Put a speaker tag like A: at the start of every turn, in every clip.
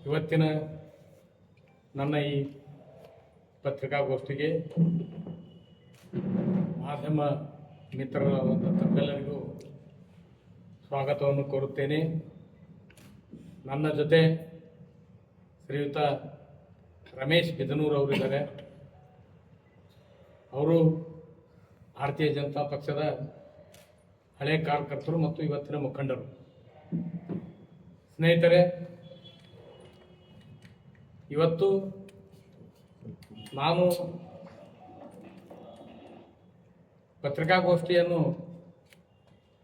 A: ಇವತ್ತಿನ ನನ್ನ ಈ ಪತ್ರಿಕಾಗೋಷ್ಠಿಗೆ ಮಾಧ್ಯಮ ಮಿತ್ರರಾದಂಥ ತಮ್ಮೆಲ್ಲರಿಗೂ ಸ್ವಾಗತವನ್ನು ಕೋರುತ್ತೇನೆ. ನನ್ನ ಜೊತೆ ಶ್ರೀಯುತ ರಮೇಶ್ ಬಿದನೂರ್ ಅವರಿದ್ದಾರೆ. ಅವರು ಭಾರತೀಯ ಜನತಾ ಪಕ್ಷದ ಹಳೆ ಕಾರ್ಯಕರ್ತರು ಮತ್ತು ಇವತ್ತಿನ ಮುಖಂಡರು. ಸ್ನೇಹಿತರೆ, ಇವತ್ತು ನಾನು ಪತ್ರಿಕಾಗೋಷ್ಠಿಯನ್ನು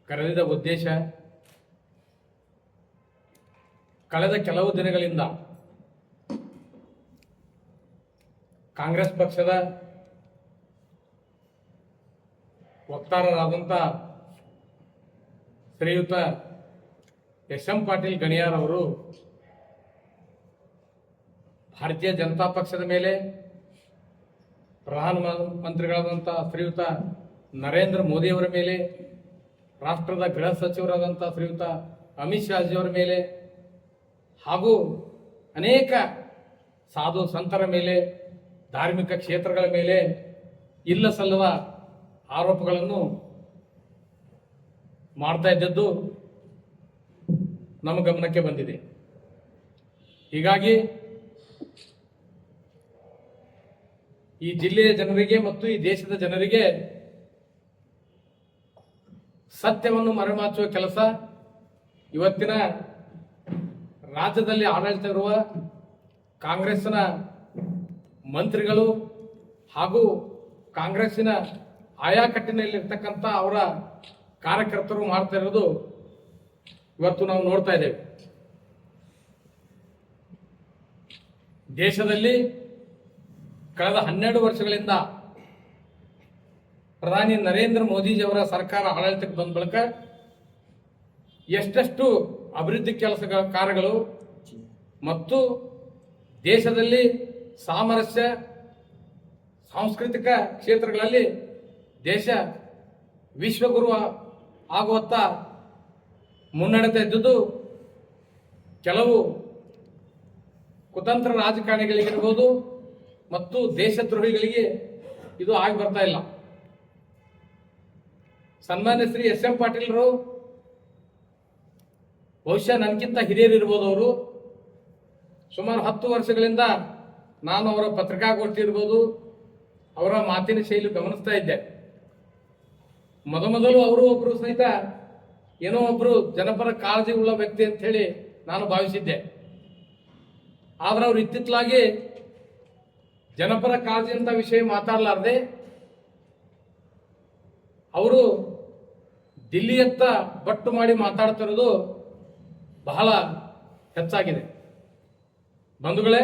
A: ಕರೆದಿದ್ದ ಉದ್ದೇಶ, ಕಳೆದ ಕೆಲವು ದಿನಗಳಿಂದ ಕಾಂಗ್ರೆಸ್ ಪಕ್ಷದ ವಕ್ತಾರರಾದಂಥ ಶ್ರೀಯುತ ಎಸ್.ಎಂ. ಪಾಟೀಲ್ ಗಣಿಯಾರ್ ಅವರು ಭಾರತೀಯ ಜನತಾ ಪಕ್ಷದ ಮೇಲೆ, ಪ್ರಧಾನಮಂತ್ರಿಗಳಾದಂಥ ಶ್ರೀಯುತ ನರೇಂದ್ರ ಮೋದಿಯವರ ಮೇಲೆ, ರಾಷ್ಟ್ರದ ಗೃಹ ಸಚಿವರಾದಂಥ ಶ್ರೀಯುತ ಅಮಿತ್ ಶಾಜಿಯವರ ಮೇಲೆ ಹಾಗೂ ಅನೇಕ ಸಾಧು ಸಂತರ ಮೇಲೆ, ಧಾರ್ಮಿಕ ಕ್ಷೇತ್ರಗಳ ಮೇಲೆ ಇಲ್ಲ ಸಲ್ಲದ ಆರೋಪಗಳನ್ನು ಮಾಡ್ತಾ ಇದ್ದದ್ದು ನಮ್ಮ ಗಮನಕ್ಕೆ ಬಂದಿದೆ. ಹೀಗಾಗಿ ಈ ಜಿಲ್ಲೆಯ ಜನರಿಗೆ ಮತ್ತು ಈ ದೇಶದ ಜನರಿಗೆ ಸತ್ಯವನ್ನು ಮರೆಮಾಚುವ ಕೆಲಸ ಇವತ್ತಿನ ರಾಜ್ಯದಲ್ಲಿ ಆಡಳಿತ ಇರುವ ಕಾಂಗ್ರೆಸ್ನ ಮಂತ್ರಿಗಳು ಹಾಗೂ ಕಾಂಗ್ರೆಸ್ಸಿನ ಆಯಾಕಟ್ಟಿನಲ್ಲಿರ್ತಕ್ಕಂಥ ಅವರ ಕಾರ್ಯಕರ್ತರು ಮಾಡ್ತಾ ಇರೋದು ಇವತ್ತು ನಾವು ನೋಡ್ತಾ ಇದ್ದೇವೆ. ದೇಶದಲ್ಲಿ ಕಳೆದ 12 ವರ್ಷಗಳಿಂದ ಪ್ರಧಾನಿ ನರೇಂದ್ರ ಮೋದಿಜಿಯವರ ಸರ್ಕಾರ ಆಡಳಿತಕ್ಕೆ ಬಂದ ಬಳಿಕ ಎಷ್ಟೆಷ್ಟು ಅಭಿವೃದ್ಧಿ ಕಾರ್ಯಗಳು ಮತ್ತು ದೇಶದಲ್ಲಿ ಸಾಮರಸ್ಯ, ಸಾಂಸ್ಕೃತಿಕ ಕ್ಷೇತ್ರಗಳಲ್ಲಿ ದೇಶ ವಿಶ್ವಗುರು ಆಗುವತ್ತ ಮುನ್ನಡೆತಾ ಇದ್ದುದು ಕೆಲವು ಕುತಂತ್ರ ರಾಜಕಾರಣಿಗಳಿಗಿರ್ಬೋದು ಮತ್ತು ದೇಶದ್ರೋಹಿಗಳಿಗೆ ಇದು ಆಗಿ ಬರ್ತಾ ಇಲ್ಲ. ಸನ್ಮಾನ್ಯ ಶ್ರೀ ಎಸ್.ಎಂ. ಪಾಟೀಲ್ರು ಬಹುಶಃ ನನಗಿಂತ ಹಿರಿಯರು ಇರ್ಬೋದು. ಅವರು ಸುಮಾರು 10 ವರ್ಷಗಳಿಂದ ನಾನು ಅವರ ಪತ್ರಿಕಾಗೋಷ್ಠಿ ಇರ್ಬೋದು, ಅವರ ಮಾತಿನ ಶೈಲಿ ಗಮನಿಸ್ತಾ ಇದ್ದೆ. ಮೊದಲು ಅವರು ಒಬ್ರು ಸಹಿತ ಏನೋ ಒಬ್ರು ಜನಪರ ಕಾಳಜಿ ಉಳ್ಳ ವ್ಯಕ್ತಿ ಅಂತ ಹೇಳಿ ನಾನು ಭಾವಿಸಿದ್ದೆ. ಆದ್ರೆ ಅವರು ಇತ್ತಿತ್ತಲಾಗಿ ಜನಪರ ಕಾಳಜಿ ಅಂತ ವಿಷಯ ಮಾತಾಡಲಾರ್ದೆ ಅವರು ದಿಲ್ಲಿಯತ್ತ ಬಟ್ಟು ಮಾಡಿ ಮಾತಾಡ್ತಿರೋದು ಬಹಳ ಹೆಚ್ಚಾಗಿದೆ. ಬಂಧುಗಳೇ,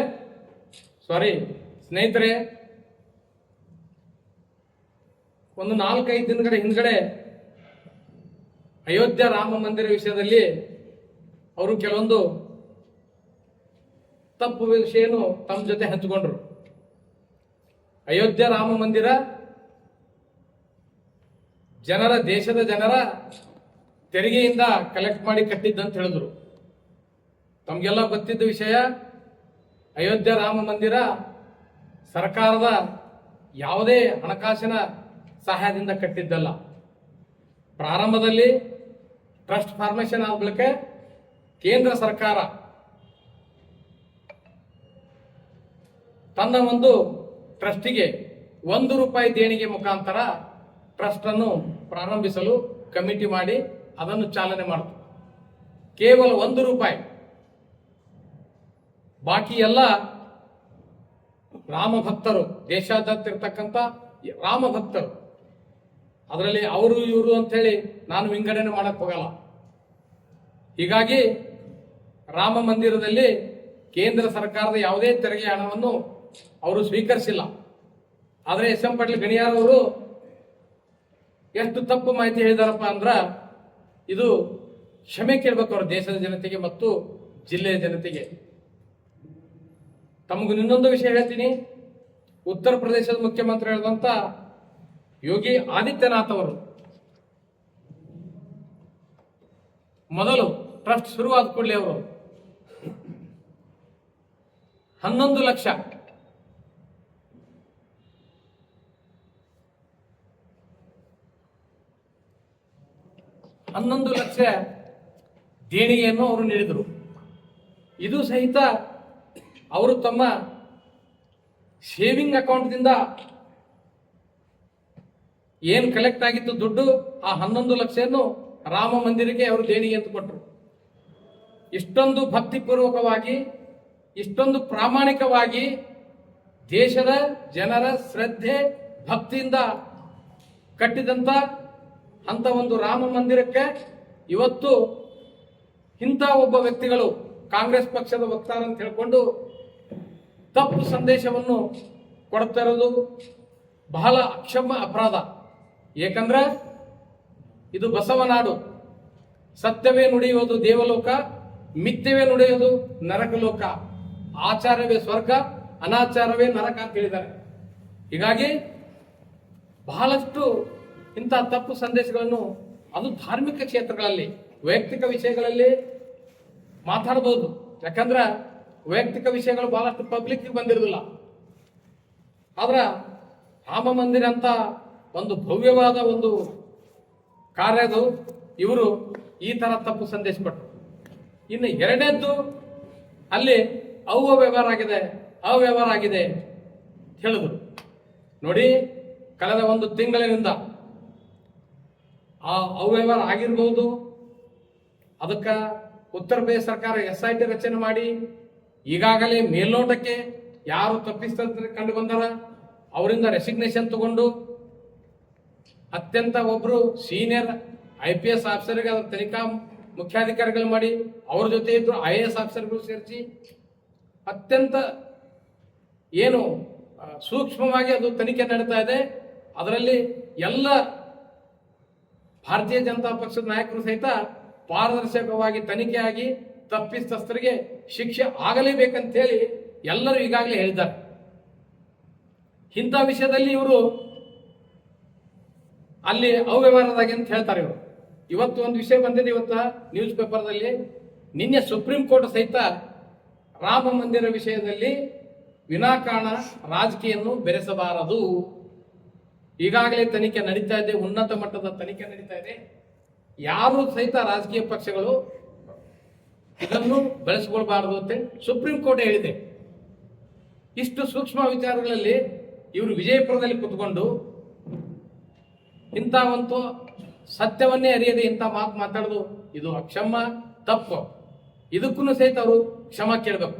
A: ಸ್ನೇಹಿತರೆ, ಒಂದು 4-5 ದಿನಗಳ ಹಿಂದ್ಗಡೆ ಅಯೋಧ್ಯ ರಾಮ ಮಂದಿರ ವಿಷಯದಲ್ಲಿ ಅವರು ಕೆಲವೊಂದು ತಪ್ಪು ವಿಷಯನು ತಮ್ಮ ಜೊತೆ ಹಂಚಿಕೊಂಡ್ರು. ಅಯೋಧ್ಯ ರಾಮ ಮಂದಿರ ದೇಶದ ಜನರ ತೆರಿಗೆಯಿಂದ ಕಲೆಕ್ಟ್ ಮಾಡಿ ಕಟ್ಟಿದ್ದಂತ ಹೇಳಿದ್ರು. ತಮಗೆಲ್ಲ ಗೊತ್ತಿದ್ದ ವಿಷಯ, ಅಯೋಧ್ಯ ರಾಮ ಮಂದಿರ ಸರ್ಕಾರದ ಯಾವುದೇ ಹಣಕಾಸಿನ ಸಹಾಯದಿಂದ ಕಟ್ಟಿದ್ದಲ್ಲ. ಪ್ರಾರಂಭದಲ್ಲಿ ಟ್ರಸ್ಟ್ ಫಾರ್ಮೇಷನ್ ಆದ ಬಳಿಕ ಕೇಂದ್ರ ಸರ್ಕಾರ ತನ್ನ ಒಂದು ಟ್ರಸ್ಟಿಗೆ ₹1 ದೇಣಿಗೆ ಮುಖಾಂತರ ಟ್ರಸ್ಟ್ ಅನ್ನು ಪ್ರಾರಂಭಿಸಲು ಕಮಿಟಿ ಮಾಡಿ ಅದನ್ನು ಚಾಲನೆ ಮಾಡಿತು. ಕೇವಲ ₹1. ಬಾಕಿ ಎಲ್ಲ ರಾಮ ಭಕ್ತರು, ದೇಶಾದ್ಯಂತ ಇರ್ತಕ್ಕಂಥ ರಾಮ ಭಕ್ತರು, ಅದರಲ್ಲಿ ಅವರು ಇವರು ಅಂತ ಹೇಳಿ ನಾನು ವಿಂಗಡಣೆ ಮಾಡಕ್ ಹೋಗಲ್ಲ. ಹೀಗಾಗಿ ರಾಮ ಮಂದಿರದಲ್ಲಿ ಕೇಂದ್ರ ಸರ್ಕಾರದ ಯಾವುದೇ ತೆರಿಗೆ ಹಣವನ್ನು ಅವರು ಸ್ವೀಕರಿಸಿಲ್ಲ. ಆದರೆ ಎಸ್.ಎಂ. ಪಾಟೀಲ್ ಗಣಿಯಾರ್ ಅವರು ಎಷ್ಟು ತಪ್ಪು ಮಾಹಿತಿ ಹೇಳಿದಾರಪ್ಪ ಅಂದ್ರ, ಇದು ಕ್ಷಮೆ ಕೇಳಬೇಕು ಅವರು ದೇಶದ ಜನತೆಗೆ ಮತ್ತು ಜಿಲ್ಲೆಯ ಜನತೆಗೆ. ತಮಗೂ ಇನ್ನೊಂದು ವಿಷಯ ಹೇಳ್ತೀನಿ. ಉತ್ತರ ಪ್ರದೇಶದ ಮುಖ್ಯಮಂತ್ರಿ ಹೇಳಿದಂತ ಯೋಗಿ ಆದಿತ್ಯನಾಥ್ ಅವರು ಮೊದಲು ಟ್ರಸ್ಟ್ ಶುರುವಾದ ಕೂಡಲೇ ಅವರು 11 ಲಕ್ಷ ದೇಣಿಗೆಯನ್ನು ಅವರು ನೀಡಿದರು. ಇದು ಸಹಿತ ಅವರು ತಮ್ಮ ಸೇವಿಂಗ್ ಅಕೌಂಟ್ದಿಂದ ಏನು ಕಲೆಕ್ಟ್ ಆಗಿತ್ತು ದುಡ್ಡು, ಆ 11 ಲಕ್ಷವನ್ನು ರಾಮ ಮಂದಿರಕ್ಕೆ ಅವರು ದೇಣಿಗೆ ಅಂತ ಕೊಟ್ಟರು. ಇಷ್ಟೊಂದು ಭಕ್ತಿಪೂರ್ವಕವಾಗಿ, ಇಷ್ಟೊಂದು ಪ್ರಾಮಾಣಿಕವಾಗಿ ದೇಶದ ಜನರ ಶ್ರದ್ಧೆ ಭಕ್ತಿಯಿಂದ ಕಟ್ಟಿದಂತ ಅಂತ ಒಂದು ರಾಮ ಮಂದಿರಕ್ಕೆ ಇವತ್ತು ಇಂಥ ಒಬ್ಬ ವ್ಯಕ್ತಿಗಳು ಕಾಂಗ್ರೆಸ್ ಪಕ್ಷದ ವಕ್ತಾರ ಅಂತ ಹೇಳ್ಕೊಂಡು ತಪ್ಪು ಸಂದೇಶವನ್ನು ಕೊಡ್ತಾ ಇರೋದು ಬಹಳ ಅಕ್ಷಮ್ಯ ಅಪರಾಧ. ಏಕೆಂದ್ರೆ ಇದು ಬಸವನಾಡು. ಸತ್ಯವೇ ನುಡಿಯುವುದು ದೇವಲೋಕ, ಮಿಥ್ಯವೇ ನುಡಿಯುವುದು ನರಕಲೋಕ, ಆಚಾರವೇ ಸ್ವರ್ಗ, ಅನಾಚಾರವೇ ನರಕ ಅಂತ ಹೇಳಿದ್ದಾರೆ. ಹೀಗಾಗಿ ಬಹಳಷ್ಟು ಇಂಥ ತಪ್ಪು ಸಂದೇಶಗಳನ್ನು ಅದು ಧಾರ್ಮಿಕ ಕ್ಷೇತ್ರಗಳಲ್ಲಿ, ವೈಯಕ್ತಿಕ ವಿಷಯಗಳಲ್ಲಿ ಮಾತಾಡಬಹುದು. ಯಾಕಂದ್ರೆ ವೈಯಕ್ತಿಕ ವಿಷಯಗಳು ಬಹಳಷ್ಟು ಪಬ್ಲಿಕ್ ಬಂದಿರೋದಿಲ್ಲ. ಆದ್ರೆ ರಾಮ ಮಂದಿರ ಅಂತ ಒಂದು ಭವ್ಯವಾದ ಒಂದು ಕಾರ್ಯದು ಇವರು ಈ ತರ ತಪ್ಪು ಸಂದೇಶ ಕೊಟ್ಟರು. ಇನ್ನು ಎರಡನೇದ್ದು, ಅಲ್ಲಿ ಅವ್ಯವಹಾರ ಆಗಿದೆ ಹೇಳಿದ್ರು. ನೋಡಿ, ಕಳೆದ ಒಂದು ತಿಂಗಳಿನಿಂದ ಆ ಅವ್ಯವಹಾರ ಆಗಿರ್ಬೋದು. ಅದಕ್ಕೆ ಉತ್ತರ ಪ್ರದೇಶ ಸರ್ಕಾರ SIT ರಚನೆ ಮಾಡಿ ಈಗಾಗಲೇ ಮೇಲ್ನೋಟಕ್ಕೆ ಯಾರು ತಪ್ಪಿಸ್ತಂದ್ರೆ ಕಂಡು ಬಂದಾರ ಅವರಿಂದ ರೆಸಿಗ್ನೇಷನ್ ತಗೊಂಡು ಅತ್ಯಂತ ಒಬ್ರು ಸೀನಿಯರ್ IPS ಆಫೀಸರ್ಗೆ ಅದರ ತನಿಖಾ ಮುಖ್ಯಾಧಿಕಾರಿಗಳು ಮಾಡಿ ಅವ್ರ ಜೊತೆ ಇದ್ರು IAS ಆಫೀಸರ್ಗಳು ಸೇರಿಸಿ ಅತ್ಯಂತ ಏನು ಸೂಕ್ಷ್ಮವಾಗಿ ಅದು ತನಿಖೆ ನಡೀತಾ ಇದೆ. ಅದರಲ್ಲಿ ಎಲ್ಲ ಭಾರತೀಯ ಜನತಾ ಪಕ್ಷದ ನಾಯಕರು ಸಹಿತ ಪಾರದರ್ಶಕವಾಗಿ ತನಿಖೆಯಾಗಿ ತಪ್ಪಿತಸ್ಥರಿಗೆ ಶಿಕ್ಷೆ ಆಗಲೇಬೇಕಂತ ಹೇಳಿ ಎಲ್ಲರೂ ಈಗಾಗಲೇ ಹೇಳಿದ್ದಾರೆ. ಇಂಥ ವಿಷಯದಲ್ಲಿ ಇವರು ಅಲ್ಲಿ ಅವ್ಯವಹಾರದಾಗೆ ಅಂತ ಹೇಳ್ತಾರೆ. ಇವರು ಇವತ್ತು ಒಂದು ವಿಷಯ ಬಂದಿದೆ, ಇವತ್ತು ನ್ಯೂಸ್ ಪೇಪರ್ದಲ್ಲಿ. ನಿನ್ನೆ ಸುಪ್ರೀಂ ಕೋರ್ಟ್ ಸಹಿತ ರಾಮ ಮಂದಿರ ವಿಷಯದಲ್ಲಿ ವಿನಾಕಾರಣ ರಾಜಕೀಯನ್ನು ಬೆರೆಸಬಾರದು. ಈಗಾಗಲೇ ತನಿಖೆ ನಡೀತಾ ಇದೆ, ಉನ್ನತ ಮಟ್ಟದ ತನಿಖೆ ನಡೀತಾ ಇದೆ. ಯಾರು ಸಹಿತ ರಾಜಕೀಯ ಪಕ್ಷಗಳು ಇದನ್ನು ಬೆಳೆಸಿಕೊಳ್ಬಾರದು ಅಂತೇಳಿ ಸುಪ್ರೀಂ ಕೋರ್ಟ್ ಹೇಳಿದೆ. ಇಷ್ಟು ಸೂಕ್ಷ್ಮ ವಿಚಾರಗಳಲ್ಲಿ ಇವರು ವಿಜಯಪುರದಲ್ಲಿ ಕುತ್ಕೊಂಡು ಇಂಥ ಒಂದು ಸತ್ಯವನ್ನೇ ಅರಿಯದೆ ಇಂಥ ಮಾತು ಮಾತಾಡೋದು ಇದು ಅಕ್ಷಮ ತಪ್ಪು. ಇದಕ್ಕೂ ಸಹಿತ ಅವರು ಕ್ಷಮ ಕೇಳಬೇಕು.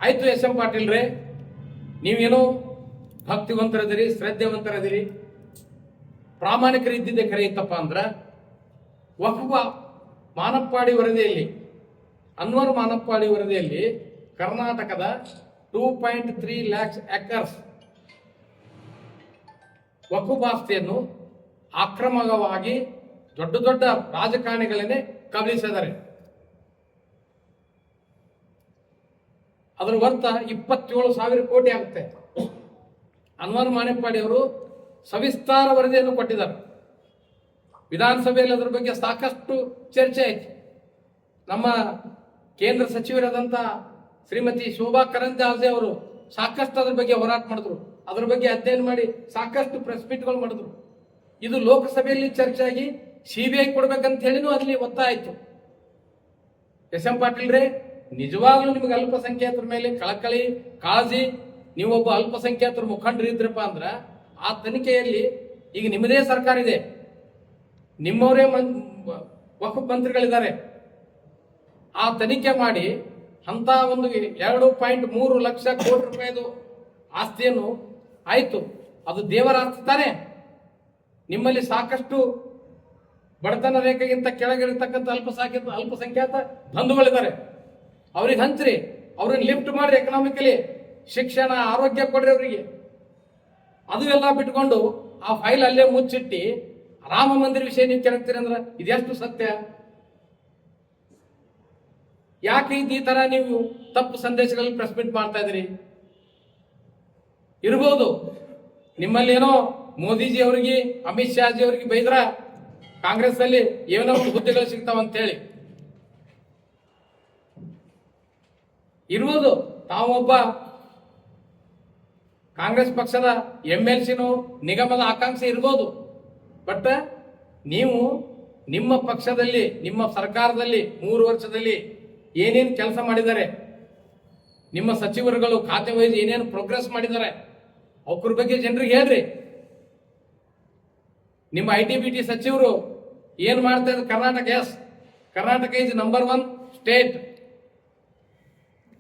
A: ಆಯ್ತು SM ಪಾಟೀಲ್ರೇ, ನೀವೇನೋ ಭಕ್ತಿವಂತರದಿರಿ, ಶ್ರದ್ಧೆವಂತರದಿರಿ, ಪ್ರಾಮಾಣಿಕರು ಇದ್ದಿದ್ದೆ ಖರೆ ಇತ್ತಪ್ಪ ಅಂದ್ರ ವಕ್ಫ್ ಮಾನಪ್ಪಾಡಿ ವರದಿಯಲ್ಲಿ, ಅನ್ವರ್ ಮಾನಪ್ಪಾಡಿ ವರದಿಯಲ್ಲಿ ಕರ್ನಾಟಕದ 2.3 lakhs acres ವಕ್ಫ್ ಆಸ್ತಿಯನ್ನು ಆಕ್ರಮಕವಾಗಿ ದೊಡ್ಡ ದೊಡ್ಡ ರಾಜಕಾರಣಿಗಳನ್ನೇ ಕಬಳಿಸಿದ್ದಾರೆ. ಅದರ ವರ್ತ 27,000 ಕೋಟಿ ಆಗುತ್ತೆ. ಅನ್ವರ್ ಮಾನಪ್ಪಾಡಿ ಅವರು ಸವಿಸ್ತಾರ ವರದಿಯನ್ನು ಕೊಟ್ಟಿದ್ದಾರೆ. ವಿಧಾನಸಭೆಯಲ್ಲಿ ಅದರ ಬಗ್ಗೆ ಸಾಕಷ್ಟು ಚರ್ಚೆ ಆಯಿತು. ನಮ್ಮ ಕೇಂದ್ರ ಸಚಿವರಾದಂಥ ಶ್ರೀಮತಿ ಶೋಭಾ ಕರಂದ್ಲಾಜೆ ಅವರು ಸಾಕಷ್ಟು ಅದ್ರ ಬಗ್ಗೆ ಹೋರಾಟ ಮಾಡಿದ್ರು. ಅದ್ರ ಬಗ್ಗೆ ಅಧ್ಯಯನ ಮಾಡಿ ಸಾಕಷ್ಟು ಪ್ರೆಸ್ ಮೀಟ್ಗಳು ಮಾಡಿದ್ರು. ಇದು ಲೋಕಸಭೆಯಲ್ಲಿ ಚರ್ಚೆ ಆಗಿ CBI ಕೊಡ್ಬೇಕಂತ ಹೇಳಿನೂ ಅಲ್ಲಿ ಒತ್ತಾಯ ಆಯಿತು. SM ಪಾಟೀಲ್ರೇ, ನಿಜವಾಗ್ಲೂ ನಿಮ್ಗೆ ಅಲ್ಪಸಂಖ್ಯಾತರ ಮೇಲೆ ಕಳಕಳಿ, ಕಾಳಜಿ, ನೀವೊಬ್ಬ ಅಲ್ಪಸಂಖ್ಯಾತರ ಮುಖಂಡರು ಇದ್ರಪ್ಪ ಅಂದ್ರ ಆ ತನಿಖೆಯಲ್ಲಿ ಈಗ ನಿಮ್ಮದೇ ಸರ್ಕಾರ ಇದೆ, ನಿಮ್ಮವರೇ ವಕ್ಫ್ ಮಂತ್ರಿಗಳಿದ್ದಾರೆ. ಆ ತನಿಖೆ ಮಾಡಿ ಅಂತ ಒಂದು 2.3 ಲಕ್ಷ ಕೋಟಿ ರೂಪಾಯಿದು ಆಸ್ತಿಯನ್ನು ಆಯ್ತು, ಅದು ದೇವರ ಆಸ್ತಿ ತಾನೆ. ನಿಮ್ಮಲ್ಲಿ ಸಾಕಷ್ಟು ಬಡತನ ರೇಖೆಗಿಂತ ಕೆಳಗಿರತಕ್ಕಂಥ ಅಲ್ಪಸಂಖ್ಯಾತ ಬಂಧುಗಳಿದ್ದಾರೆ. ಅವ್ರಿಗೆ ಹಂಚ್ರಿ, ಅವ್ರನ್ನ ಲಿಫ್ಟ್ ಮಾಡ್ರಿ, ಎಕನಾಮಿಕಲಿ ಶಿಕ್ಷಣ, ಆರೋಗ್ಯ ಕೊಡ್ರಿ ಅವರಿಗೆ. ಅದು ಎಲ್ಲ ಬಿಟ್ಕೊಂಡು ಆ ಫೈಲ್ ಅಲ್ಲೇ ಮುಚ್ಚಿಟ್ಟಿ ರಾಮ ಮಂದಿರ ವಿಷಯ ನೀವು ಕೆಳಗ್ತೀರಿ ಅಂದ್ರೆ ಇದೆಷ್ಟು ಸತ್ಯ? ಯಾಕೆ ಈ ತರ ನೀವು ತಪ್ಪು ಸಂದೇಶಗಳಲ್ಲಿ ಪ್ರೆಸ್ ಮೀಟ್ ಮಾಡ್ತಾ ಇದ್ದೀರಿ? ಇರ್ಬೋದು ನಿಮ್ಮಲ್ಲಿ ಏನೋ ಮೋದಿಜಿ ಅವರಿಗೆ, ಅಮಿತ್ ಶಾಜಿ ಅವರಿಗೆ ಬೈದ್ರ ಕಾಂಗ್ರೆಸ್ ಅಲ್ಲಿ ಏನೋ ಹುದ್ದೆಗಳು ಸಿಗ್ತಾವಂತ ಹೇಳಿ ಇರ್ಬೋದು. ತಾವೊಬ್ಬ ಕಾಂಗ್ರೆಸ್ ಪಕ್ಷದ MLCನೋ ನಿಗಮದ ಆಕಾಂಕ್ಷಿ ಇರ್ಬೋದು. ಬಟ್ ನೀವು ನಿಮ್ಮ ಪಕ್ಷದಲ್ಲಿ ನಿಮ್ಮ ಸರ್ಕಾರದಲ್ಲಿ 3 ವರ್ಷದಲ್ಲಿ ಏನೇನು ಕೆಲಸ ಮಾಡಿದ್ದಾರೆ, ನಿಮ್ಮ ಸಚಿವರುಗಳು ಖಾತೆ ವಹಿಸಿ ಏನೇನು ಪ್ರೋಗ್ರೆಸ್ ಮಾಡಿದ್ದಾರೆ ಅವ್ರ ಬಗ್ಗೆ ಜನರಿಗೆ ಹೇಳ್ರಿ. ನಿಮ್ಮ ITBT ಸಚಿವರು ಏನ್ ಮಾಡ್ತಾ ಇದ್ದಾರೆ? Karnataka is number 1 state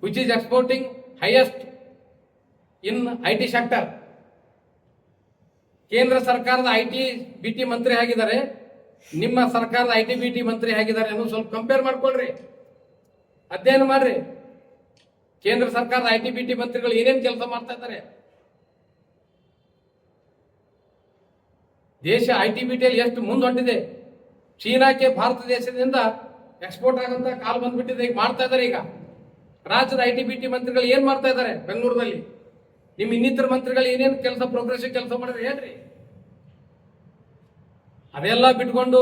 A: which is exporting highest in IT sector. ಕೇಂದ್ರ ಸರ್ಕಾರದ ITBT ಮಂತ್ರಿ ಆಗಿದ್ದಾರೆ, ನಿಮ್ಮ ಸರ್ಕಾರದ ITBT ಮಂತ್ರಿ ಆಗಿದ್ದಾರೆ ಅನ್ನೋದು ಸ್ವಲ್ಪ ಕಂಪೇರ್ ಮಾಡ್ಕೊಳ್ರಿ, ಅಧ್ಯಯನ ಮಾಡ್ರಿ. ಕೇಂದ್ರ ಸರ್ಕಾರದ ITBT ಮಂತ್ರಿಗಳು ಏನೇನು ಕೆಲಸ ಮಾಡ್ತಾ ಇದ್ದಾರೆ. ದೇಶ ITBT ಅಲ್ಲಿ ಎಷ್ಟು ಮುಂದೊಂಟಿದೆ. ಚೀನಾಕ್ಕೆ ಭಾರತ ದೇಶದಿಂದ ಎಕ್ಸ್ಪೋರ್ಟ್ ಆಗಂತ ಕಾಲ್ ಬಂದ್ಬಿಟ್ಟಿದೆ, ಈಗ ಮಾಡ್ತಾ ಇದ್ದಾರೆ. ಈಗ ರಾಜ್ಯದ ITBT ಮಂತ್ರಿಗಳು ಏನ್ ಮಾಡ್ತಾ ಇದ್ದಾರೆ ಬೆಂಗಳೂರಲ್ಲಿ? ನಿಮ್ಮ ಇನ್ನಿತರ ಮಂತ್ರಿಗಳು ಏನೇನು ಕೆಲಸ ಪ್ರೋಗ್ರೆಸಿವ್ ಕೆಲಸ ಮಾಡಿದ್ರೆ ಹೇಳ್ರಿ. ಅದೆಲ್ಲ ಬಿಟ್ಕೊಂಡು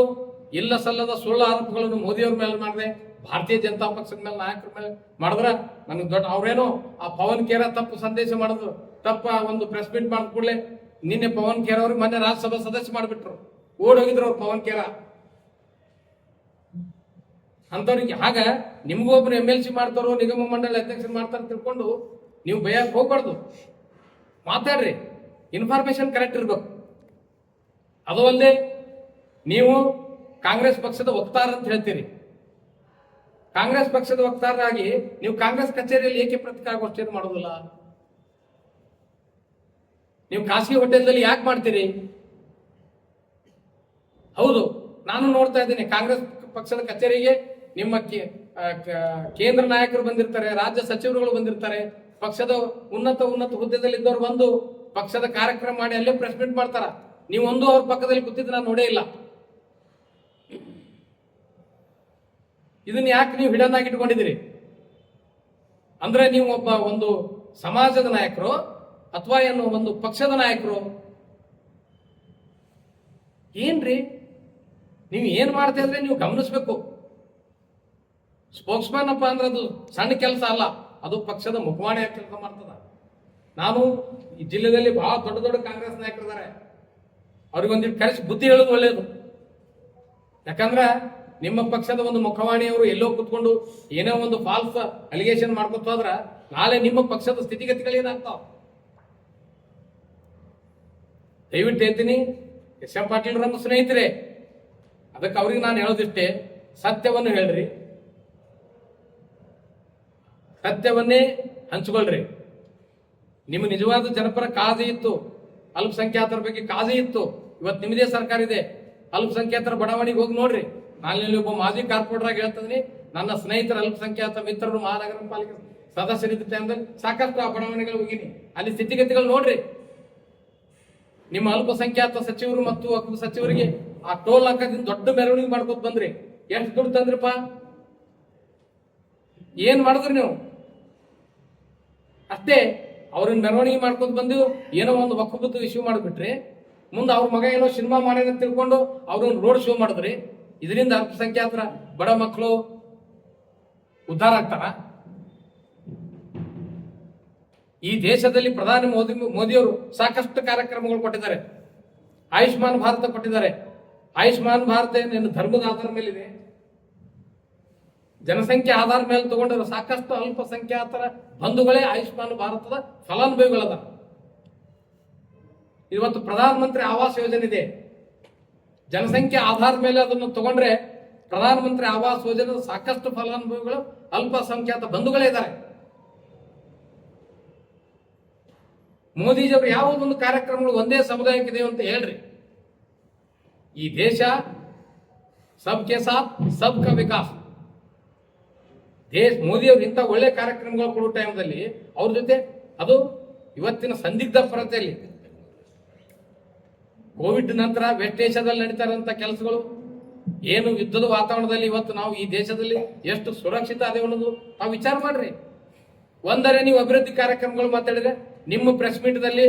A: ಇಲ್ಲ ಸಲ್ಲದ ಸುಳ್ಳು ಆರೋಪಗಳನ್ನು ಮೋದಿಯವ್ರ ಮೇಲೆ ಮಾಡಿದೆ, ಭಾರತೀಯ ಜನತಾ ಪಕ್ಷದ ಮೇಲೆ ನಾಯಕರ ಮೇಲೆ ಮಾಡಿದ್ರ ನನಗೆ ದೊಡ್ಡ ಅವ್ರೇನೋ ಆ ಪವನ್ ಖೇರಾ ತಪ್ಪು ಸಂದೇಶ ಮಾಡಿದ್ರು, ತಪ್ಪ ಒಂದು ಪ್ರೆಸ್ ಮೀಟ್ ಮಾಡಿದ ಕೂಡಲೇ ನಿನ್ನೆ ಪವನ್ ಖೇರಾ ಅವ್ರಿಗೆ ಮೊನ್ನೆ ರಾಜ್ಯಸಭಾ ಸದಸ್ಯ ಮಾಡಿಬಿಟ್ರು, ಓಡೋಗಿದ್ರು ಅವ್ರು ಪವನ್ ಖೇರಾ ಅಂತವ್ರಿಗೆ. ಆಗ ನಿಮ್ಗೂ ಒಬ್ರು MLC ಮಾಡ್ತಾರೋ ನಿಗಮ ಮಂಡಳಿ ಅಧ್ಯಕ್ಷರು ಮಾಡ್ತಾರ ತಿಳ್ಕೊಂಡು ನೀವು ಭಯಕ್ಕೆ ಹೋಗ್ಬಾರ್ದು. ಮಾತಾಡ್ರಿ, ಇನ್ಫಾರ್ಮೇಶನ್ ಕರೆಕ್ಟ್ ಇರ್ಬೇಕು. ಅದು ಅಲ್ಲದೆ ನೀವು ಕಾಂಗ್ರೆಸ್ ಪಕ್ಷದ ವಕ್ತಾರ ಅಂತ ಹೇಳ್ತೀರಿ. ಕಾಂಗ್ರೆಸ್ ಪಕ್ಷದ ವಕ್ತಾರರಾಗಿ ನೀವು ಕಾಂಗ್ರೆಸ್ ಕಚೇರಿಯಲ್ಲಿ ಏಕೆ ಪತ್ರಿಕಾಗೋಷ್ಠಿಯನ್ನು ಮಾಡೋದಿಲ್ಲ? ನೀವು ಖಾಸಗಿ ಹೋಟೆಲ್ದಲ್ಲಿ ಯಾಕೆ ಮಾಡ್ತೀರಿ? ಹೌದು, ನಾನು ನೋಡ್ತಾ ಇದ್ದೀನಿ ಕಾಂಗ್ರೆಸ್ ಪಕ್ಷದ ಕಚೇರಿಗೆ ನಿಮ್ಮ ಕೇಂದ್ರ ನಾಯಕರು ಬಂದಿರ್ತಾರೆ, ರಾಜ್ಯ ಸಚಿವರುಗಳು ಬಂದಿರ್ತಾರೆ, ಪಕ್ಷದ ಉನ್ನತ ಹುದ್ದೆದಲ್ಲಿ ಇದ್ದವ್ರು ಬಂದು ಪಕ್ಷದ ಕಾರ್ಯಕ್ರಮ ಮಾಡಿ ಅಲ್ಲೇ ಪ್ರೆಸ್ ಮೀಟ್ ಮಾಡ್ತಾರ. ನೀವು ಒಂದು ಅವ್ರ ಪಕ್ಕದಲ್ಲಿ ಕೂತಿದ್ದು ನಾನು ನೋಡೇ ಇಲ್ಲ. ಇದನ್ನ ಯಾಕೆ ನೀವು ಹಿಡನ್ ಆಗಿ ಇಟ್ಕೊಂಡಿದ್ದೀರಿ? ಅಂದ್ರೆ ನೀವು ಒಂದು ಸಮಾಜದ ನಾಯಕರು ಅಥವಾ ಏನು ಒಂದು ಪಕ್ಷದ ನಾಯಕರು? ಏನ್ರಿ ನೀವು ಏನ್ ಮಾಡ್ತಾ ಇದ್ರೆ ನೀವು ಗಮನಿಸ್ಬೇಕು. ಸ್ಪೋಕ್ಸ್ಮನ್ ಅಪ್ಪ ಅಂದ್ರೆ ಅದು ಸಣ್ಣ ಕೆಲಸ ಅಲ್ಲ, ಅದು ಪಕ್ಷದ ಮುಖವಾಣಿ ಕೆಲಸ ಮಾಡ್ತದ. ನಾನು ಈ ಜಿಲ್ಲೆಯಲ್ಲಿ ಬಹಳ ದೊಡ್ಡ ಕಾಂಗ್ರೆಸ್ ನಾಯಕರಿದ್ದಾರೆ, ಅವ್ರಿಗೊಂದಿಟ್ಟು ಕರೆಸಿ ಬುದ್ಧಿ ಹೇಳೋದು ಒಳ್ಳೇದು. ಯಾಕಂದ್ರ ನಿಮ್ಮ ಪಕ್ಷದ ಒಂದು ಮುಖವಾಣಿಯವರು ಎಲ್ಲೋ ಕುತ್ಕೊಂಡು ಏನೋ ಒಂದು ಫಾಲ್ಸ್ ಅಲಿಗೇಷನ್ ಮಾಡ್ಕೊತ ಹೋದ್ರ ನಾಳೆ ನಿಮ್ಮ ಪಕ್ಷದ ಸ್ಥಿತಿಗತಿಗಳು ಏನಾಗ್ತಾವ? ದಯವಿಟ್ಟು ಹೇಳ್ತೀನಿ, SM ಪಾಟೀಲ್ ನಮ್ಮ ಸ್ನೇಹಿತರೆ, ಅದಕ್ಕೆ ಅವ್ರಿಗೆ ನಾನು ಹೇಳೋದಿಷ್ಟೇ, ಸತ್ಯವನ್ನು ಹೇಳ್ರಿ, ಸತ್ಯವನ್ನೇ ಹಂಚ್ಕೊಳ್ರಿ. ನಿಮ್ಮ ನಿಜವಾದ ಜನಪರ ಕಾಳಜಿ ಇತ್ತು, ಅಲ್ಪಸಂಖ್ಯಾತರ ಬಗ್ಗೆ ಕಾಳಜಿ ಇತ್ತು, ಇವತ್ತು ನಿಮ್ಮದೇ ಸರ್ಕಾರ ಇದೆ, ಅಲ್ಪಸಂಖ್ಯಾತರ ಬಡಾವಣೆಗೆ ಹೋಗಿ ನೋಡ್ರಿ. ನಾನು ಒಬ್ಬ ಮಾಜಿ ಕಾರ್ಪೊರೇಟರ್ ಆಗಿ ಹೇಳ್ತಿದ್ದೀನಿ, ನನ್ನ ಸ್ನೇಹಿತರ ಅಲ್ಪಸಂಖ್ಯಾತ ಮಿತ್ರರು ಮಹಾನಗರ ಪಾಲಿಕೆ ಸದಸ್ಯರಿದ್ದ ಟೈಮ್ದಲ್ಲಿ ಸಾಕಷ್ಟು ಆ ಬಡಾವಣೆಗಳು ಹೋಗಿನಿ, ಅಲ್ಲಿ ಸ್ಥಿತಿಗತಿಗಳು ನೋಡ್ರಿ. ನಿಮ್ಮ ಅಲ್ಪಸಂಖ್ಯಾತ ಸಚಿವರು ಮತ್ತು ವಕ್ಫ್ ಸಚಿವರಿಗೆ ಆ ಟೋಲ್ ನಾಕದಿಂದ ದೊಡ್ಡ ಮೆರವಣಿಗೆ ಮಾಡ್ಕೊತ ಬಂದ್ರಿ, ಎಷ್ಟು ದುಡ್ಡು ತಂದ್ರಿಪ್ಪ? ಏನ್ ಮಾಡಿದ್ರಿ ನೀವು? ಅಷ್ಟೇ, ಅವ್ರನ್ನ ಮೆರವಣಿಗೆ ಮಾಡ್ಕೊತ ಬಂದು ಏನೋ ಒಂದು ವಕ್ಫ್ ಇಶ್ಯೂ ಮಾಡಿಬಿಟ್ರಿ. ಮುಂದೆ ಅವ್ರ ಮಗ ಏನೋ ಸಿನಿಮಾ ಮಾಡ್ಯಾನ ತಿಳ್ಕೊಂಡು ಅವ್ರನ್ನ ರೋಡ್ ಶೋ ಮಾಡಿದ್ರಿ. ಇದರಿಂದ ಅಲ್ಪಸಂಖ್ಯಾತರ ಬಡ ಮಕ್ಕಳು ಉದ್ಧಾರ ಆಗ್ತಾರ? ಈ ದೇಶದಲ್ಲಿ ಪ್ರಧಾನಿ ಮೋದಿಯವರು ಸಾಕಷ್ಟು ಕಾರ್ಯಕ್ರಮಗಳು ಕೊಟ್ಟಿದ್ದಾರೆ. ಆಯುಷ್ಮಾನ್ ಭಾರತ ಕೊಟ್ಟಿದ್ದಾರೆ. ಆಯುಷ್ಮಾನ್ ಭಾರತ ಏನು ಧರ್ಮದ ಆಧಾರ ಮೇಲಿದೆ, ಜನಸಂಖ್ಯೆ ಆಧಾರ ಮೇಲೆ ತಗೊಂಡಿರೋ ಸಾಕಷ್ಟು ಅಲ್ಪಸಂಖ್ಯಾತರ ಬಂಧುಗಳೇ ಆಯುಷ್ಮಾನ್ ಭಾರತದ ಫಲಾನುಭವಿಗಳದ. ಇವತ್ತು ಪ್ರಧಾನ ಮಂತ್ರಿ ಆವಾಸ್ ಯೋಜನೆ ಇದೆ, ಜನಸಂಖ್ಯೆ ಆಧಾರ ಮೇಲೆ ಅದನ್ನು ತಗೊಂಡ್ರೆ ಪ್ರಧಾನ ಮಂತ್ರಿ ಆವಾಸ್ ಯೋಜನೆದ ಸಾಕಷ್ಟು ಫಲಾನುಭವಿಗಳು ಅಲ್ಪಸಂಖ್ಯಾತ ಬಂಧುಗಳೇ ಇದ್ದಾರೆ. ಮೋದಿಜಿಯವರು ಯಾವುದೊಂದು ಕಾರ್ಯಕ್ರಮಗಳು ಒಂದೇ ಸಮುದಾಯಕ್ಕಿದೆ ಅಂತ ಹೇಳ್ರಿ. ಈ ದೇಶ ಸಬ್ಕೆ ಸಾಥ್ ಸಬ್ಕಾ ವಿಕಾಸ್. ಮೋದಿಯವರು ಇಂಥ ಒಳ್ಳೆ ಕಾರ್ಯಕ್ರಮಗಳು ಕೊಡೋ ಟೈಮ್ದಲ್ಲಿ ಅವ್ರ ಜೊತೆ ಅದು ಇವತ್ತಿನ ಸಂದಿಗ್ಧ ಪರತೆಯಲ್ಲಿ ಕೋವಿಡ್ ನಂತರ ವೆಸ್ಟ್ ಏಷ್ಯಾದಲ್ಲಿ ನಡೀತಾ ಇರುವಂತಹ ಕೆಲಸಗಳು ಏನು ಯುದ್ಧದ ವಾತಾವರಣದಲ್ಲಿ ಇವತ್ತು ನಾವು ಈ ದೇಶದಲ್ಲಿ ಎಷ್ಟು ಸುರಕ್ಷಿತ ಅದೇ ಅನ್ನೋದು ನಾವು ವಿಚಾರ ಮಾಡ್ರಿ. ಒಂದರೆ ನೀವು ಅಭಿವೃದ್ಧಿ ಕಾರ್ಯಕ್ರಮಗಳು ಮಾತಾಡಿದ್ರೆ ನಿಮ್ಮ ಪ್ರೆಸ್ ಮೀಟ್ದಲ್ಲಿ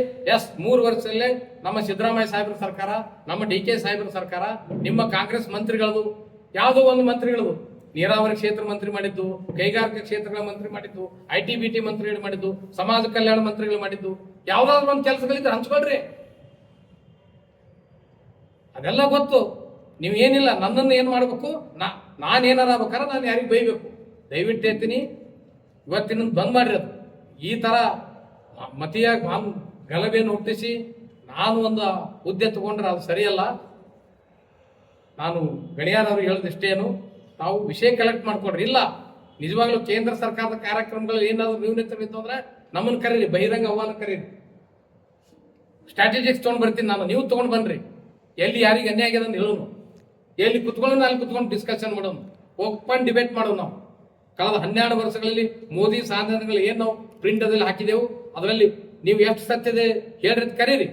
A: 3 ವರ್ಷದಲ್ಲೇ ನಮ್ಮ ಸಿದ್ದರಾಮಯ್ಯ ಸಾಹೇಬ್ರ ಸರ್ಕಾರ, ನಮ್ಮ DK ಸಾಹೇಬ್ರ ಸರ್ಕಾರ, ನಿಮ್ಮ ಕಾಂಗ್ರೆಸ್ ಮಂತ್ರಿಗಳದು ಯಾವುದೋ ಒಂದು ಮಂತ್ರಿಗಳದು ನೀರಾವರಿ ಕ್ಷೇತ್ರ ಮಂತ್ರಿ ಮಾಡಿದ್ದು, ಕೈಗಾರಿಕಾ ಕ್ಷೇತ್ರಗಳ ಮಂತ್ರಿ ಮಾಡಿದ್ದು, ITBT ಮಂತ್ರಿಗಳು ಮಾಡಿದ್ದು, ಸಮಾಜ ಕಲ್ಯಾಣ ಮಂತ್ರಿಗಳು ಮಾಡಿದ್ದು, ಯಾವ್ದಾದ್ರು ಒಂದು ಕೆಲಸಗಳಿದ್ರೆ ಹಂಚ್ಕೊಳ್ರಿ. ಅದೆಲ್ಲ ಗೊತ್ತು. ನೀವು ಏನಿಲ್ಲ, ನನ್ನನ್ನು ಏನ್ ಮಾಡ್ಬೇಕು, ನಾನೇನಾರ ಆಗ್ಬೇಕಾದ್ರೆ ನಾನು ಯಾರಿಗೆ ಬೈಬೇಕು. ದಯವಿಟ್ಟು ಹೇಳ್ತೀನಿ, ಇವತ್ತಿನ ಬಂದ್ ಮಾಡ್ರಿ. ಅದು ಈ ತರ ಮತಿಯಾಗಿ ಗಲಭೆಯನ್ನು ಹುಟ್ಟಿಸಿ ನಾನು ಒಂದು ಹುದ್ದೆ ತಗೊಂಡ್ರೆ ಅದು ಸರಿಯಲ್ಲ. ನಾನು ಗಣಿಯಾರ್ ಅವ್ರಿಗೆ ಹೇಳಿದಷ್ಟೇನು, ತಾವು ವಿಷಯ ಕಲೆಕ್ಟ್ ಮಾಡ್ಕೊಡ್ರಿ. ಇಲ್ಲ ನಿಜವಾಗ್ಲೂ ಕೇಂದ್ರ ಸರ್ಕಾರದ ಕಾರ್ಯಕ್ರಮಗಳು ಏನಾದ್ರು ನ್ಯೂನತೆಗಳಿತ್ತು ಅಂದ್ರೆ ನಮ್ಮನ್ನು ಕರೀರಿ, ಬಹಿರಂಗ ಆಹ್ವಾನ ಕರೀರಿ. ಸ್ಟ್ರಾಟಜಿಕ್ಸ್ ತೊಗೊಂಡು ಬರ್ತೀನಿ ನಾನು, ನೀವು ತಗೊಂಡು ಬನ್ರಿ. ಎಲ್ಲಿ ಯಾರಿಗೆ ಅನ್ಯಾಯ ಆಗ್ಯದ ಅಂತ ಹೇಳೋನು, ಎಲ್ಲಿ ಕುತ್ಕೊಳ್ಳೋಣ ಅಲ್ಲಿ ಕುತ್ಕೊಂಡು ಡಿಸ್ಕಷನ್ ಮಾಡೋನು, ಓಪನ್ ಡಿಬೇಟ್ ಮಾಡೋನು. ನಾವು ಕಳೆದ 12 ವರ್ಷಗಳಲ್ಲಿ ಮೋದಿ ಸಾಧನೆಗಳು ಏನು ನಾವು ಪ್ರಿಂಟದಲ್ಲಿ ಹಾಕಿದೆವು, ಅದರಲ್ಲಿ ನೀವು ಎಷ್ಟು ಸತ್ಯದೆ ಹೇಳ್ರಿ ಕರೀರಿ.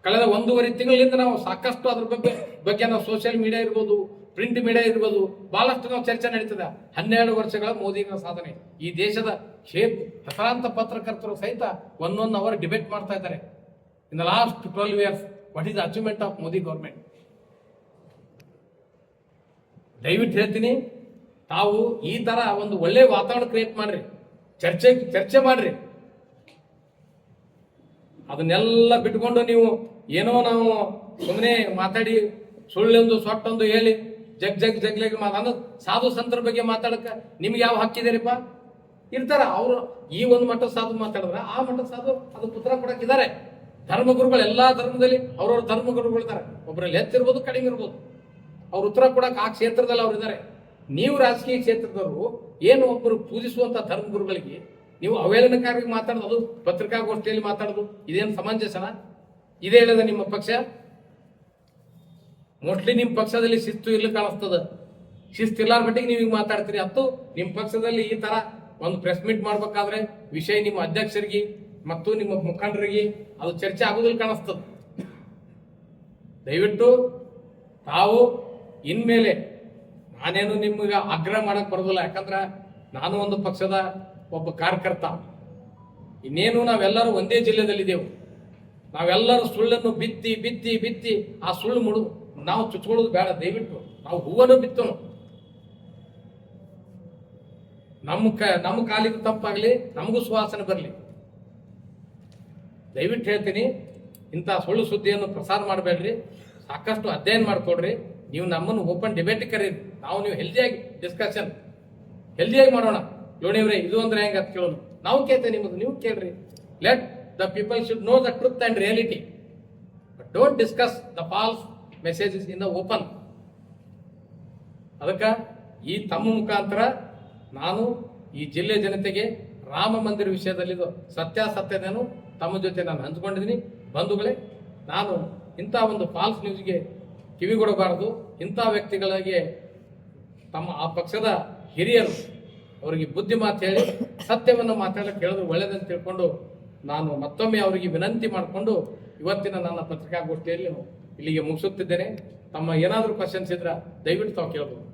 A: ಕಳೆದ 1.5 ತಿಂಗಳಿಂದ ನಾವು ಸಾಕಷ್ಟು ಅದ್ರ ಬಗ್ಗೆ ನಾವು ಸೋಷಿಯಲ್ ಮೀಡಿಯಾ ಇರ್ಬೋದು, ಪ್ರಿಂಟ್ ಮೀಡಿಯಾ ಇರ್ಬೋದು, ಬಹಳಷ್ಟು ನಾವು ಚರ್ಚೆ ನಡೀತದೆ. 12 ವರ್ಷಗಳ ಮೋದಿಗಳ ಸಾಧನೆ, ಈ ದೇಶದ ಹೆಸರಾಂತ ಪತ್ರಕರ್ತರು ಸಹಿತ 1 ಅವರ್ ಡಿಬೇಟ್ ಮಾಡ್ತಾ ಇದ್ದಾರೆ. In the last 12 years, what is the achievement of Modi government? ದಯವಿಟ್ಟು ಹೇಳ್ತೀನಿ, ತಾವು ಈ ತರ ಒಂದು ಒಳ್ಳೆ ವಾತಾವರಣ ಕ್ರಿಯೇಟ್ ಮಾಡ್ರಿ, ಚರ್ಚೆ ಮಾಡ್ರಿ. ಅದನ್ನೆಲ್ಲ ಬಿಟ್ಕೊಂಡು ನೀವು ಏನೋ ನಾವು ಸುಮ್ಮನೆ ಮಾತಾಡಿ ಸುಳ್ಳೊಂದು ಸೊಟ್ಟೊಂದು ಹೇಳಿ ಜಗ್ಲೆಗೆ ಮಾತಾಡೋ ಸಾಧು ಸಂತರ ಬಗ್ಗೆ ಮಾತಾಡಕ ನಿಮ್ಗೆ ಯಾವ ಹಕ್ಕಿದೇರಿಪ್ಪ? ಇರ್ತಾರ ಅವರು. ಈ ಒಂದು ಮಠದ ಸಾಧು ಮಾತಾಡಿದ್ರೆ ಆ ಮಠದ ಸಾಧು ಅದು ಪುತ್ರ ಕೊಡಕ್ಕಿದ್ದಾರೆ. ಧರ್ಮಗುರುಗಳು ಎಲ್ಲಾ ಧರ್ಮದಲ್ಲಿ ಅವ್ರವ್ರ ಧರ್ಮಗುರುಗಳು ಇದ್ದಾರೆ. ಒಬ್ಬರಲ್ಲಿ ಹೆಚ್ಚಿರ್ಬೋದು, ಕಡಿಮೆ ಇರ್ಬೋದು. ಅವ್ರ ಉತ್ತರ ಕೊಡಕ್ಕೆ ಆ ಕ್ಷೇತ್ರದಲ್ಲಿ ಅವ್ರು ಇದ್ದಾರೆ. ನೀವು ರಾಜಕೀಯ ಕ್ಷೇತ್ರದವರು ಏನು ಒಬ್ಬರು ಪೂಜಿಸುವಂತ ಧರ್ಮಗುರುಗಳಿಗೆ ನೀವು ಅವೇಳನಕಾರಿ ಮಾತಾಡೋದು, ಅದು ಪತ್ರಿಕಾಗೋಷ್ಠಿಯಲ್ಲಿ ಮಾತಾಡೋದು, ಇದೇನು ಸಮಂಜಸನ? ಇದೇ ಹೇಳಿದ ನಿಮ್ಮ ಪಕ್ಷ? ಮೋಸ್ಟ್ಲಿ ನಿಮ್ಮ ಪಕ್ಷದಲ್ಲಿ ಶಿಸ್ತು ಇಲ್ಲ ಕಾಣಿಸ್ತದ. ಶಿಸ್ತು ಇಲ್ಲಾರ ಮಟ್ಟಿಗೆ ನೀವು ಈಗ ಮಾತಾಡ್ತೀರಿ. ಅತ್ತು ನಿಮ್ಮ ಪಕ್ಷದಲ್ಲಿ ಈ ತರ ಒಂದು ಪ್ರೆಸ್ ಮೀಟ್ ಮಾಡ್ಬೇಕಾದ್ರೆ ವಿಷಯ ನಿಮ್ಮ ಅಧ್ಯಕ್ಷರಿಗೆ ಮತ್ತು ನಿಮ್ಮ ಮುಖಂಡರಿಗೆ ಅದು ಚರ್ಚೆ ಆಗುದಿಲ್ಲ ಕಾಣಿಸ್ತದ. ದಯವಿಟ್ಟು ತಾವು ಇನ್ಮೇಲೆ ನಾನೇನು ನಿಮ್ಗೆ ಆಗ್ರಹ ಮಾಡಕ್ ಬರೋದಿಲ್ಲ, ಯಾಕಂದ್ರೆ ನಾನು ಒಂದು ಪಕ್ಷದ ಒಬ್ಬ ಕಾರ್ಯಕರ್ತ. ಇನ್ನೇನು ನಾವೆಲ್ಲರೂ ಒಂದೇ ಜಿಲ್ಲೆದಲ್ಲಿದ್ದೆವು. ನಾವೆಲ್ಲರೂ ಸುಳ್ಳನ್ನು ಬಿತ್ತಿ ಆ ಸುಳ್ಳು ನಾವು ಚುಚ್ಕೊಳ್ಳೋದು ಬೇಡ. ದಯವಿಟ್ಟು ನಾವು ಹೂವನ್ನು ಬಿತ್ತನು, ನಮ್ಮ ಕಾಲಿಗೆ ತಪ್ಪಾಗ್ಲಿ, ನಮಗೂ ಸುವಾಸನೆ ಬರಲಿ. ದಯವಿಟ್ಟು ಹೇಳ್ತೀನಿ, ಇಂಥ ಸುಳ್ಳು ಸುದ್ದಿಯನ್ನು ಪ್ರಸಾರ ಮಾಡಬೇಡ್ರಿ. ಸಾಕಷ್ಟು ಅಧ್ಯಯನ ಮಾಡ್ಕೊಡ್ರಿ. ನೀವು ನಮ್ಮನ್ನು ಓಪನ್ ಡಿಬೇಟ್ ಕರೀರಿ. ನೀವು ಹೆಲ್ದಿಯಾಗಿ ಡಿಸ್ಕಷನ್ ಹೆಲ್ದಿಯಾಗಿ ಮಾಡೋಣ. ಲೋಣಿವ್ರೆ ಇದು ಅಂದ್ರೆ ಹೆಂಗ ಅಂತ ಕೇಳೋಣ. ನಾವು ಕೇಳ್ತೇವೆ ನಿಮ್ಮದು, ನೀವು ಕೇಳ್ರಿ. Let the people should know the truth and reality, but don't discuss the false messages in the open. ಅದಕ್ಕೆ ಈ ತಮ್ಮ ಮುಖಾಂತರ ನಾನು ಈ ಜಿಲ್ಲೆ ಜನತೆಗೆ ರಾಮ ಮಂದಿರ ವಿಷಯದಲ್ಲಿ ಸತ್ಯಾಸತ್ಯತೆಯನ್ನು ತಮ್ಮ ಜೊತೆ ನಾನು ಹಂಚಿಕೊಂಡಿದ್ದೀನಿ. ಬಂಧುಗಳೇ, ನಾನು ಇಂಥ ಒಂದು ಫಾಲ್ಸ್ ನ್ಯೂಸ್ಗೆ ಕಿವಿಗೊಡಬಾರದು. ಇಂಥ ವ್ಯಕ್ತಿಗಳಿಗೆ ಆ ಪಕ್ಷದ ಹಿರಿಯರು ಅವರಿಗೆ ಬುದ್ಧಿ ಮಾತು ಹೇಳಿ ಸತ್ಯವನ್ನು ಮಾತಾಡಕ್ಕೆ ಹೇಳಿದ್ರು ಒಳ್ಳೆಯದಂತ ತಿಳ್ಕೊಂಡು ನಾನು ಮತ್ತೊಮ್ಮೆ ಅವರಿಗೆ ವಿನಂತಿ ಮಾಡಿಕೊಂಡು ಇವತ್ತಿನ ನನ್ನ ಪತ್ರಿಕಾಗೋಷ್ಠಿಯಲ್ಲಿ ಇಲ್ಲಿಗೆ ಮುಗಿಸುತ್ತಿದ್ದೇನೆ. ತಮ್ಮ ಏನಾದರೂ ಕ್ವಶನ್ಸ್ ಇದ್ರೆ ದಯವಿಟ್ಟು ತಾವು ಕೇಳಬಹುದು.